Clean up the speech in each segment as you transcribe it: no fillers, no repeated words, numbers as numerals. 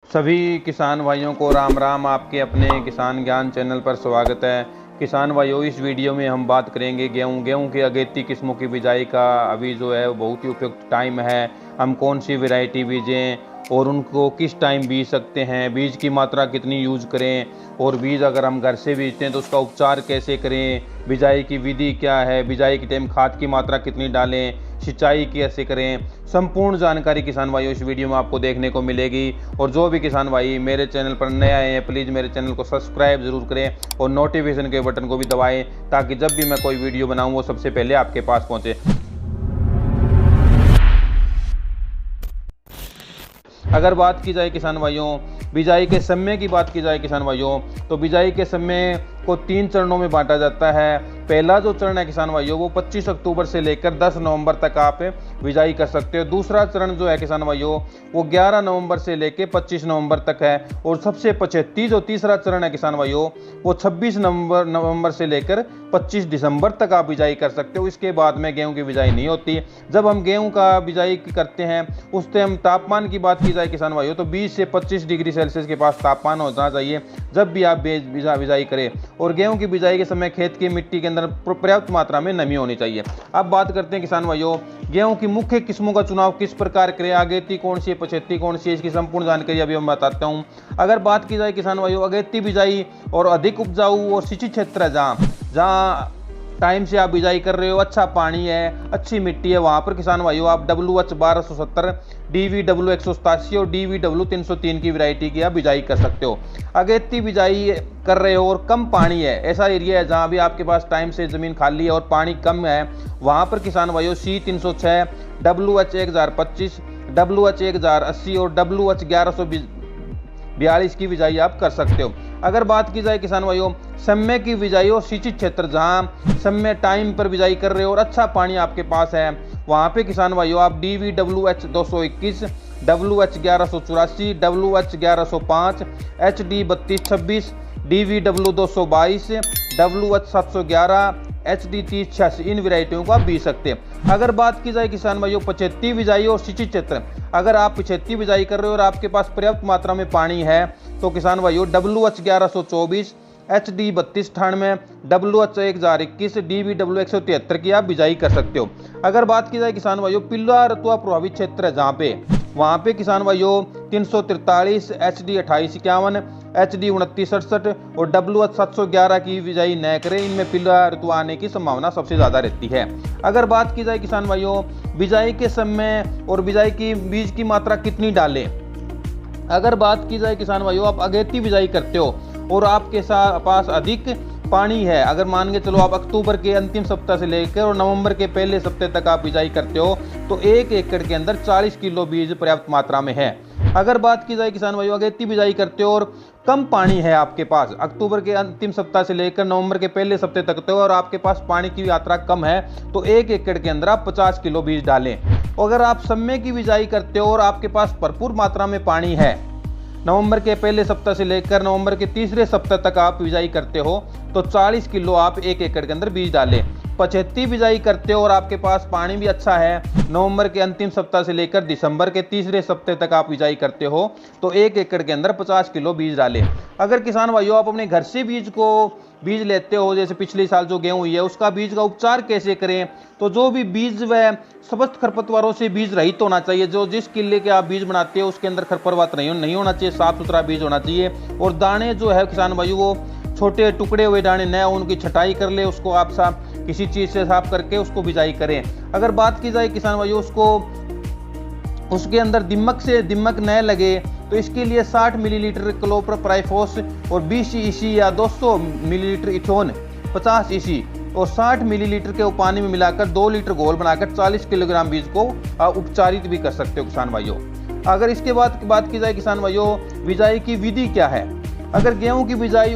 सभी किसान भाइयों को राम राम। आपके अपने किसान ज्ञान चैनल पर स्वागत है। किसान भाइयों, इस वीडियो में हम बात करेंगे गेहूं के अगेती किस्मों की बिजाई का। अभी जो है बहुत ही उपयुक्त टाइम है। हम कौन सी वैरायटी बीजें और उनको किस टाइम बीज सकते हैं, बीज की मात्रा कितनी यूज करें, और बीज अगर हम घर से बीजते हैं तो उसका उपचार कैसे करें, बिजाई की विधि क्या है, बिजाई के टाइम खाद की मात्रा कितनी डालें, सिंचाई कैसे करें, संपूर्ण जानकारी किसान भाइयों इस वीडियो में आपको देखने को मिलेगी। और जो भी किसान भाई मेरे चैनल पर नए आए हैं, प्लीज़ मेरे चैनल को सब्सक्राइब जरूर करें और नोटिफिकेशन के बटन को भी दबाएं, ताकि जब भी मैं कोई वीडियो बनाऊं वो सबसे पहले आपके पास पहुंचे। अगर बात की जाए किसान भाइयों बिजाई के समय की बात की जाए किसान भाइयों, तो बिजाई के समय को 3 चरणों में बांटा जाता है। पहला जो चरण है किसान भाइयों वो 25 अक्टूबर से लेकर 10 नवंबर तक आप बिजाई कर सकते हो। दूसरा चरण जो है किसान भाइयों वो 11 नवंबर से लेकर 25 नवंबर तक है। और सबसे पछेती जो तीसरा चरण है किसान भाइयों वो 26 नवंबर से लेकर 25 दिसंबर तक आप बिजाई कर सकते हो। इसके बाद में गेहूं की बिजाई नहीं होती। जब हम गेहूं का बिजाई करते हैं उस टाइम तापमान की बात की जाए किसान भाइयों तो 20 से 25 डिग्री सेल्सियस के पास तापमान होना चाहिए जब भी आप बिजाई करें। और गेहूं की बिजाई के समय खेत की मिट्टी के अंदर पर्याप्त मात्रा में नमी होनी चाहिए। अब बात करते हैं किसान भाइयों गेहूं की मुख्य किस्मों का चुनाव किस प्रकार करें, अगेती कौन सी है, पछेती कौन सी है, इसकी संपूर्ण जानकारी अभी मैं बताता हूं। अगर बात की जाए किसान भाइयों अगेती बिजाई और अधिक उपजाऊ और सिंचित क्षेत्र है जहाँ टाइम से आप बिजाई कर रहे हो, अच्छा पानी है, अच्छी मिट्टी है, वहां पर किसान भाइयों आप WH 1270, DVW 187 और DVW 303 की वैरायटी की आप बिजाई कर सकते हो। अगेती बिजाई कर रहे हो और कम पानी है, ऐसा एरिया है जहां भी आपके पास टाइम से जमीन खाली है और पानी कम है, वहां पर किसान भाइयों C306, WH 1025, WH 1080 और WH 1142 की बिजाई आप कर सकते हो। अगर बात की जाए किसान भाइयों समय की बिजाई और सिंचित क्षेत्र जहां समय टाइम पर बिजाई कर रहे हो और अच्छा पानी आपके पास है, वहां पे किसान भाइयों आप DVWH 221, WH 1184, WH 1105, HD 3226, DVW 222, WH 711, HD 3086 इन वैरायटियों को आप बीज सकते हैं। अगर बात की जाए किसान भाइयों पछेती बिजाई और सिंचित क्षेत्र, अगर आप पछेती बिजाई कर रहे हो और आपके पास पर्याप्त मात्रा में पानी है तो किसान भाइयों WH 1124, HD 3298, WH 1021, DVW 173 की आप बिजाई कर सकते हो। अगर बात की जाए किसान भाइयों पिल्ला रतुआ प्रभावित क्षेत्र है जहाँ पे, वहाँ पे किसान भाइयों 343, HD 2851, HD 2967 और WH 711 की बिजाई न करें, इनमें पिल्ला ऋतु आने की संभावना सबसे ज़्यादा रहती है। अगर बात की जाए किसान भाइयों बिजाई के समय और बिजाई की बीज की मात्रा कितनी डालें, अगर बात की जाए किसान भाइयों आप अगेती बिजाई करते हो और आपके पास अधिक पानी है, अगर मान के चलो आप अक्टूबर के अंतिम सप्ताह से लेकर और नवंबर के पहले सप्ताह तक आप बिजाई करते हो तो 1 एकड़ के अंदर 40 किलो बीज पर्याप्त मात्रा में है। अगर बात की जाए किसान भाइयों अगेती बिजाई करते हो और कम पानी है आपके पास, अक्टूबर के अंतिम सप्ताह से लेकर नवंबर के पहले सप्ताह तक तो, और आपके पास पानी की मात्रा कम है तो 1 एकड़ के अंदर आप 50 किलो बीज डालें। अगर आप समय की बिजाई करते हो और आपके पास भरपूर मात्रा में पानी है, नवंबर के पहले सप्ताह से लेकर नवंबर के तीसरे सप्ताह तक आप बिजाई करते हो तो 40 किलो आप 1 एकड़ के अंदर बीज डालें। पछेती बिजाई करते हो और आपके पास पानी भी अच्छा है, नवंबर के अंतिम सप्ताह से लेकर दिसंबर के तीसरे सप्ताह तक आप बिजाई करते हो तो 1 एकड़ के अंदर 50 किलो बीज डालें। अगर किसान भाइयों आप अपने घर से बीज लेते हो, जैसे पिछले साल जो गेहूं हुई है उसका बीज का उपचार कैसे करें, तो जो भी बीज वह समस्त खरपतवारों से बीज रहित होना चाहिए। जो जिस किले के आप बीज बनाते हो उसके अंदर खरपतवार नहीं होना चाहिए, साफ सुथरा बीज होना चाहिए। और दाने जो है किसान भाइयों वो छोटे टुकड़े हुए दाने न उनकी छटाई कर ले, उसको आप किसी चीज़ से साफ करके उसको बिजाई करें। अगर बात की जाए किसान भाइयों उसके अंदर दिमक न लगे तो इसके लिए 60 मिलीलीटर क्लोरोपाइरिफॉस और 20 EC या 200 मिलीलीटर इथोन 50 EC और 60 मिलीलीटर के पानी में मिलाकर 2 लीटर घोल बनाकर 40 किलोग्राम बीज को उपचारित भी कर सकते हो किसान भाइयों। अगर इसके बाद बात की जाए किसान भाइयों बिजाई की विधि क्या है, अगर गेहूं की बिजाई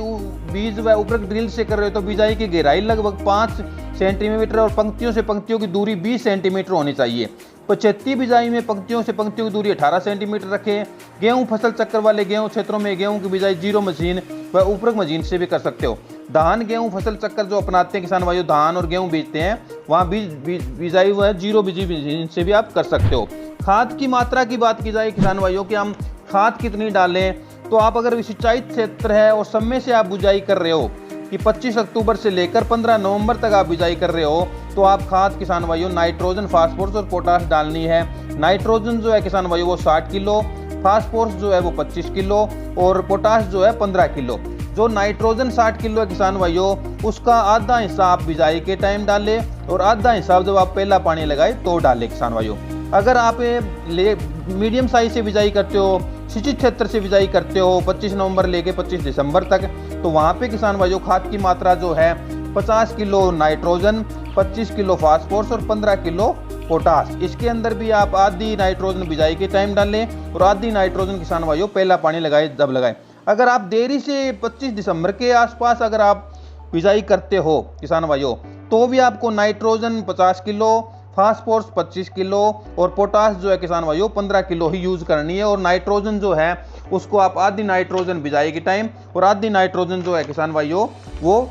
बीज व उपरक ड्रिल से कर रहे हो तो बिजाई की गहराई लगभग 5 सेंटीमीटर और पंक्तियों से पंक्तियों की दूरी 20 सेंटीमीटर होनी चाहिए। 75 बिजाई में पंक्तियों से पंक्तियों की दूरी 18 सेंटीमीटर रखें। गेहूं फसल चक्कर वाले गेहूं क्षेत्रों में गेहूं की बिजाई जीरो मशीन व उपरक मशीन से भी कर सकते हो। धान गेहूं फसल चक्कर जो अपनाते हैं किसान भाइयों, धान और गेहूं बीजते हैं, वहाँ बिजाई वह जीरो बिजी मशीन से भी आप कर सकते हो। खाद की मात्रा की बात की जाए किसान भाइयों कि हम खाद कितनी डालें, तो आप अगर सिंचाई क्षेत्र है और समय से आप बुझाई कर रहे हो कि 25 अक्टूबर से लेकर 15 नवंबर तक आप बिजाई कर रहे हो, तो आप खाद किसान भाइयों नाइट्रोजन, फास्फोरस और पोटाश डालनी है। नाइट्रोजन जो है किसान भाइयों वो 60 किलो, फास्फोरस जो है वो 25 किलो और पोटाश जो है 15 किलो। जो नाइट्रोजन 60 किलो है किसान भाइयों, उसका आधा हिस्सा आप बिजाई के टाइम डालें और आधा हिस्सा जब आप पहला पानी लगाए तो डालें किसान भाइयों। अगर आप मीडियम साइज से बिजाई करते हो, सिंचित क्षेत्र से बिजाई करते हो 25 नवंबर लेके 25 दिसंबर तक, तो वहाँ पे किसान भाइयों खाद की मात्रा जो है 50 किलो नाइट्रोजन, 25 किलो फास्फोरस और 15 किलो पोटाश। इसके अंदर भी आप आधी नाइट्रोजन बिजाई के टाइम डालें और आधी नाइट्रोजन किसान भाइयों पहला पानी लगाए जब लगाएं। अगर आप देरी से 25 दिसंबर के आसपास अगर आप बिजाई करते हो किसान भाइयों, तो भी आपको नाइट्रोजन 50 किलो, फास्फोरस 25 किलो और पोटाश जो है किसान भाइयों 15 किलो ही यूज करनी है। और नाइट्रोजन जो है उसको आप आधी नाइट्रोजन बिजाई के टाइम और आधी नाइट्रोजन जो है किसान भाइयों वो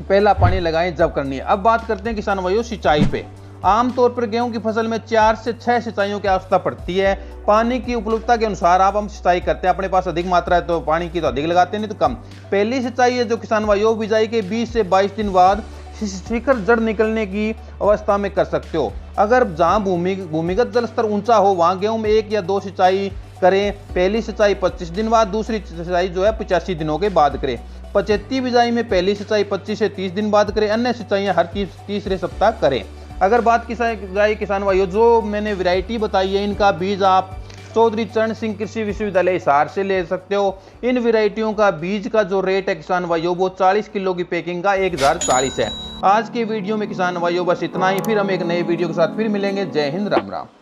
पहला पानी लगाएं जब करनी है। अब बात करते हैं किसान भाइयों सिंचाई पे। आमतौर पर गेहूं की फसल में 4 से 6 सिंचाइयों की आवश्यकता पड़ती है। पानी की उपलब्धता के अनुसार हम सिंचाई करते हैं, अपने पास अधिक मात्रा है तो पानी की तो अधिक लगाते हैं, नहीं तो कम। पहली सिंचाई है जो किसान भाइयों बिजाई के 20 से 22 दिन बाद शिखर जड़ निकलने की अवस्था में कर सकते हो। अगर जहां भूमिगत जल स्तर ऊंचा हो वहां गेहूं में 1 या 2 सिंचाई करें। पहली सिंचाई 25 दिन बाद, दूसरी सिंचाई जो है 85 दिनों के बाद करें। 75 बिजाई में पहली सिंचाई 25 से 30 दिन बाद करें, अन्य सिंचाइयां हर तीसरे सप्ताह करें। अगर बात की जाए किसान भाइयों, जो मैंने वैरायटी बताई है इनका बीज आप चौधरी चरण सिंह कृषि विश्वविद्यालय हिसार से ले सकते हो। इन वैरायटियों का बीज का जो रेट है किसान भाइयों वो 40 किलो की पैकिंग का 1040 है। आज के वीडियो में किसान भाइयों बस इतना ही, फिर हम एक नए वीडियो के साथ फिर मिलेंगे। जय हिंद, राम राम।